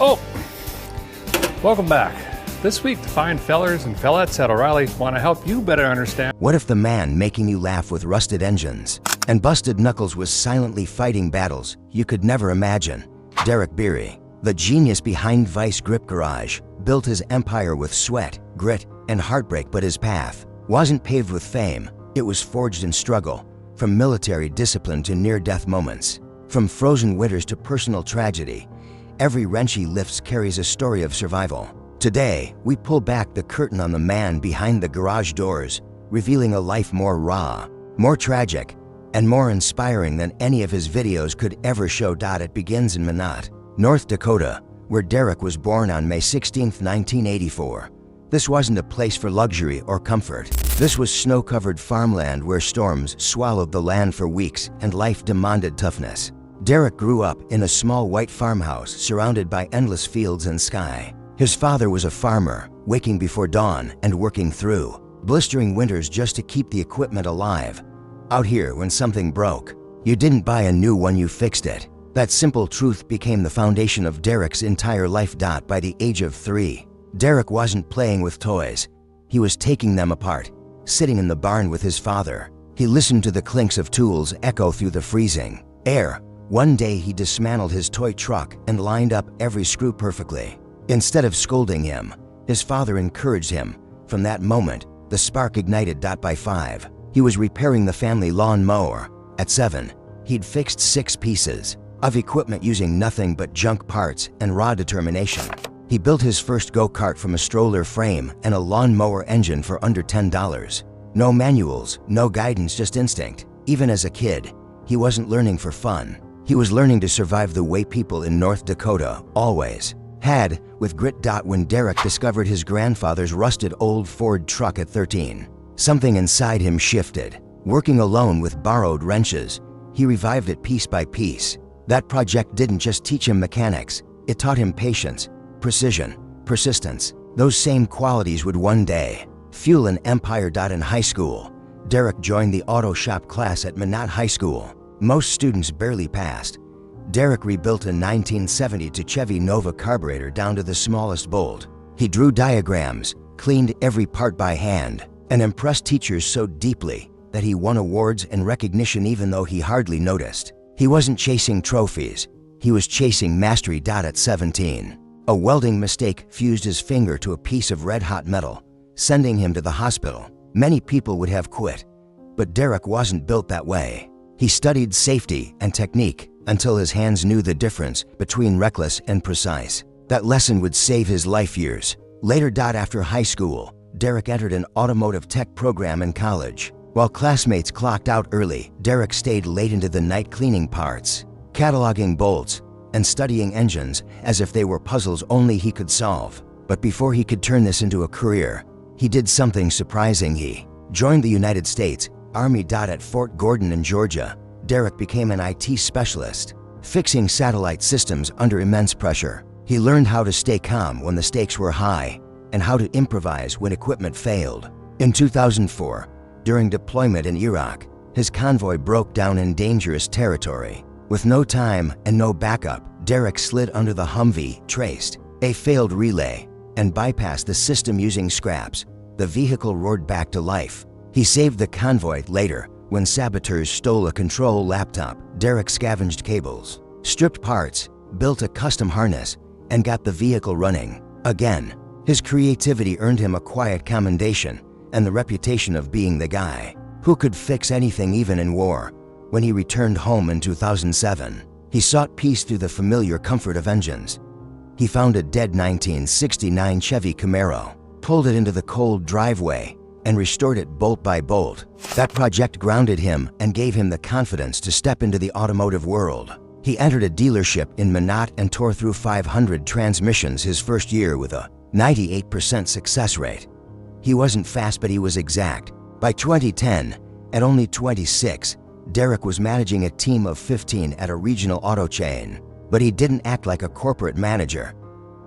Oh, welcome back. This week, the fine fellers and fellettes at O'Reilly want to help you better understand. What if the man making you laugh with rusted engines and busted knuckles was silently fighting battles you could never imagine? Derek Bieri, the genius behind Vice Grip Garage, built his empire with sweat, grit, and heartbreak, but his path wasn't paved with fame. It was forged in struggle, from military discipline to near-death moments, from frozen winters to personal tragedy. Every wrench he lifts carries a story of survival. Today, we pull back the curtain on the man behind the garage doors, revealing a life more raw, more tragic, and more inspiring than any of his videos could ever show. It begins in Minot, North Dakota, where Derek was born on May 16, 1984. This wasn't a place for luxury or comfort. This was snow-covered farmland where storms swallowed the land for weeks and life demanded toughness. Derek grew up in a small white farmhouse surrounded by endless fields and sky. His father was a farmer, waking before dawn and working through blistering winters just to keep the equipment alive. Out here, when something broke, you didn't buy a new one, you fixed it. That simple truth became the foundation of Derek's entire life. By the age of 3, Derek wasn't playing with toys. He was taking them apart. Sitting in the barn with his father, he listened to the clinks of tools echo through the freezing air. One day he dismantled his toy truck and lined up every screw perfectly. Instead of scolding him, his father encouraged him. From that moment, the spark ignited. By 5, he was repairing the family lawn mower. At 7, he'd fixed 6 pieces of equipment using nothing but junk parts and raw determination. He built his first go-kart from a stroller frame and a lawn mower engine for under $10. No manuals, no guidance, just instinct. Even as a kid, he wasn't learning for fun. He was learning to survive the way people in North Dakota always had, with grit. When Derek discovered his grandfather's rusted old Ford truck at 13, something inside him shifted. Working alone with borrowed wrenches, he revived it piece by piece. That project didn't just teach him mechanics, it taught him patience, precision, persistence. Those same qualities would one day fuel an empire. In high school, Derek joined the auto shop class at Minot High School. Most students barely passed. Derek rebuilt a 1972 Chevy Nova carburetor down to the smallest bolt. He drew diagrams, cleaned every part by hand, and impressed teachers so deeply that he won awards and recognition even though he hardly noticed. He wasn't chasing trophies, he was chasing mastery. At 17, a welding mistake fused his finger to a piece of red-hot metal, sending him to the hospital. Many people would have quit, but Derek wasn't built that way. He studied safety and technique until his hands knew the difference between reckless and precise. That lesson would save his life years later. After high school, Derek entered an automotive tech program in college. While classmates clocked out early, Derek stayed late into the night cleaning parts, cataloging bolts, and studying engines as if they were puzzles only he could solve. But before he could turn this into a career, he did something surprising. He joined the United States Army. At Fort Gordon in Georgia, Derek became an IT specialist, fixing satellite systems under immense pressure. He learned how to stay calm when the stakes were high and how to improvise when equipment failed. In 2004, during deployment in Iraq, his convoy broke down in dangerous territory. With no time and no backup, Derek slid under the Humvee, traced a failed relay, and bypassed the system using scraps. The vehicle roared back to life. He saved the convoy. Later, when saboteurs stole a control laptop, Derek scavenged cables, stripped parts, built a custom harness, and got the vehicle running again. His creativity earned him a quiet commendation and the reputation of being the guy who could fix anything, even in war. When he returned home in 2007, he sought peace through the familiar comfort of engines. He found a dead 1969 Chevy Camaro, pulled it into the cold driveway, and restored it bolt by bolt. That project grounded him and gave him the confidence to step into the automotive world. He entered a dealership in Minot and tore through 500 transmissions his first year with a 98% success rate. He wasn't fast, but he was exact. By 2010, at only 26, Derek was managing a team of 15 at a regional auto chain. But he didn't act like a corporate manager.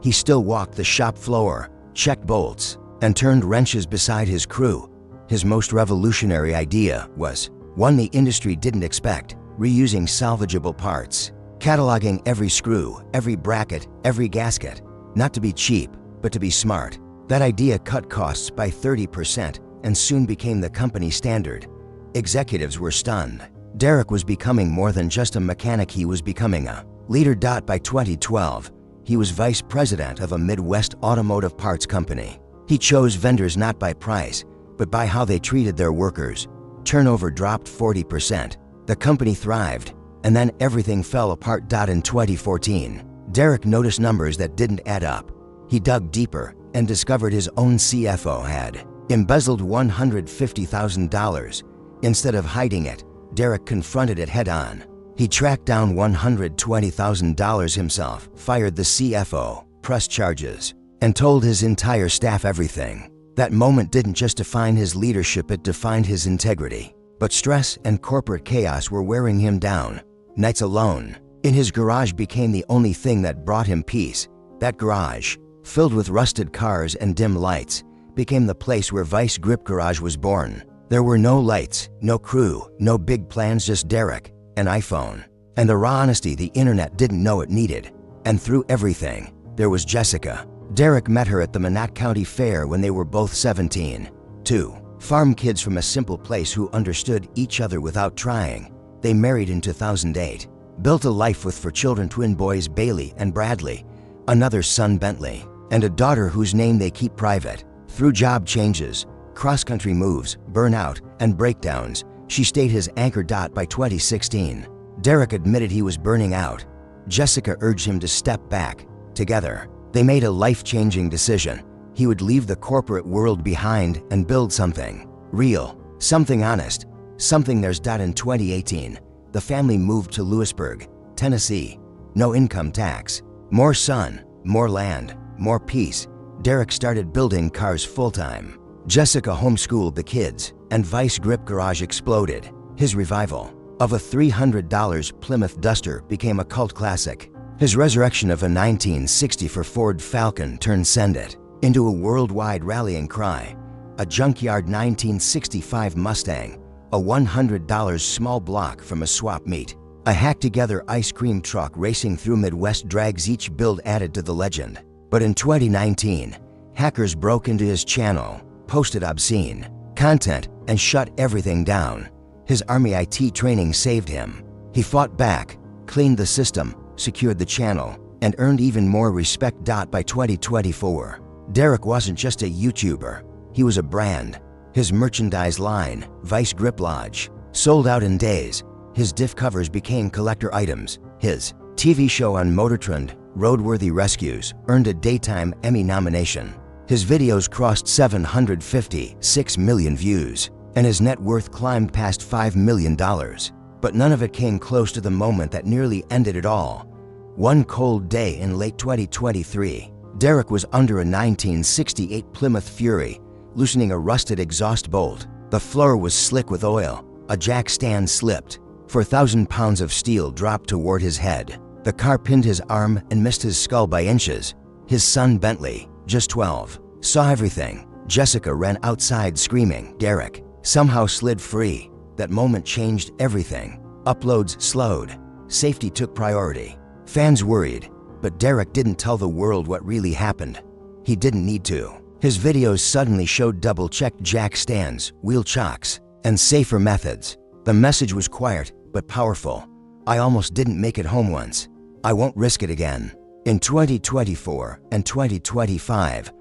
He still walked the shop floor, checked bolts, and turned wrenches beside his crew. His most revolutionary idea was one the industry didn't expect: reusing salvageable parts. cataloging every screw, every bracket, every gasket. Not to be cheap, but to be smart. That idea cut costs by 30% and soon became the company standard. Executives were stunned. Derek was becoming more than just a mechanic, he was becoming a leader. By 2012, he was vice president of a Midwest automotive parts company. He chose vendors not by price, but by how they treated their workers. Turnover dropped 40%. The company thrived, and then everything fell apart. In 2014, Derek noticed numbers that didn't add up. He dug deeper and discovered his own CFO had embezzled $150,000. Instead of hiding it, Derek confronted it head-on. He tracked down $120,000 himself, fired the CFO, pressed charges, and told his entire staff everything. That moment didn't just define his leadership, it defined his integrity. But stress and corporate chaos were wearing him down. Nights alone in his garage became the only thing that brought him peace. That garage, filled with rusted cars and dim lights, became the place where Vice Grip Garage was born. There were no lights, no crew, no big plans, just Derek, an iPhone, and the raw honesty the internet didn't know it needed. And through everything, there was Jessica. Derek met her at the Minot County Fair when they were both 17. Two farm kids from a simple place who understood each other without trying. They married in 2008, built a life with 4 children, twin boys Bailey and Bradley, another son Bentley, and a daughter whose name they keep private. Through job changes, cross-country moves, burnout, and breakdowns, she stayed his anchor. By 2016, Derek admitted he was burning out. Jessica urged him to step back. Together, they made a life-changing decision. He would leave the corporate world behind and build something real, something honest, something theirs. In 2018, the family moved to Lewisburg, Tennessee. No income tax, more sun, more land, more peace. Derek started building cars full-time. Jessica homeschooled the kids, and Vice Grip Garage exploded. His revival of a $300 Plymouth Duster became a cult classic. His resurrection of a 1964 Ford Falcon turned Send It into a worldwide rallying cry. A junkyard 1965 Mustang, a $100 small block from a swap meet, a hacked-together ice cream truck racing through Midwest drags each build added to the legend. But in 2019, hackers broke into his channel, posted obscene content, and shut everything down. His Army IT training saved him. He fought back, cleaned the system, secured the channel, and earned even more respect. By 2024, Derek wasn't just a YouTuber, he was a brand. His merchandise line, Vice Grip Lodge, sold out in days. His diff covers became collector items. His TV show on Motortrend, Roadworthy Rescues, earned a Daytime Emmy nomination. His videos crossed 756 million views, and his net worth climbed past $5 million. But none of it came close to the moment that nearly ended it all. One cold day in late 2023, Derek was under a 1968 Plymouth Fury, loosening a rusted exhaust bolt. The floor was slick with oil. A jack stand slipped. 4,000 pounds of steel dropped toward his head. The car pinned his arm and missed his skull by inches. His son Bentley, just 12, saw everything. Jessica ran outside screaming. Derek somehow slid free. That moment changed everything. Uploads slowed. Safety took priority. Fans worried, but Derek didn't tell the world what really happened. He didn't need to. His videos suddenly showed double-checked jack stands, wheel chocks, and safer methods. The message was quiet but powerful. I almost didn't make it home once. I won't risk it again. In 2024 and 2025,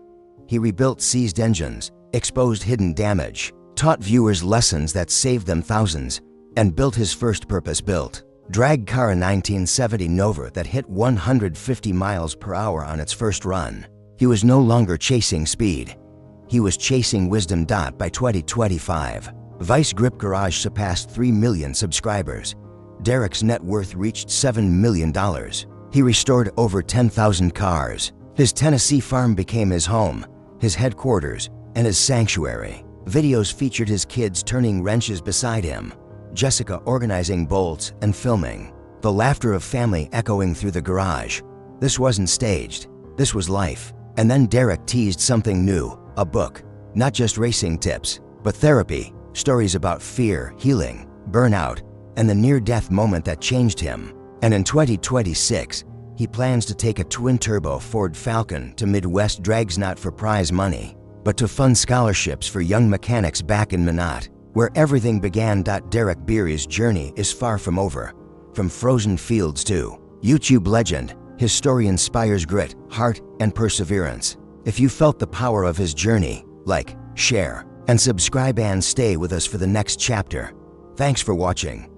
he rebuilt seized engines, exposed hidden damage, taught viewers lessons that saved them thousands, and built his first purpose-built drag car, a 1970 Nova that hit 150 miles per hour on its first run. He was no longer chasing speed. He was chasing wisdom. By 2025, Vice Grip Garage surpassed 3 million subscribers. Derek's net worth reached $7 million. He restored over 10,000 cars. His Tennessee farm became his home, his headquarters, and his sanctuary. Videos featured his kids turning wrenches beside him, Jessica organizing bolts and filming, the laughter of family echoing through the garage. This wasn't staged. This was life. And then Derek teased something new, a book. Not just racing tips, but therapy, stories about fear, healing, burnout, and the near-death moment that changed him. And in 2026, he plans to take a twin-turbo Ford Falcon to Midwest Drags not for prize money, but to fund scholarships for young mechanics back in Minot, where everything began. Derek Bieri's journey is far from over. From frozen fields to YouTube legend, his story inspires grit, heart, and perseverance. If you felt the power of his journey, like, share, and subscribe and stay with us for the next chapter. Thanks for watching.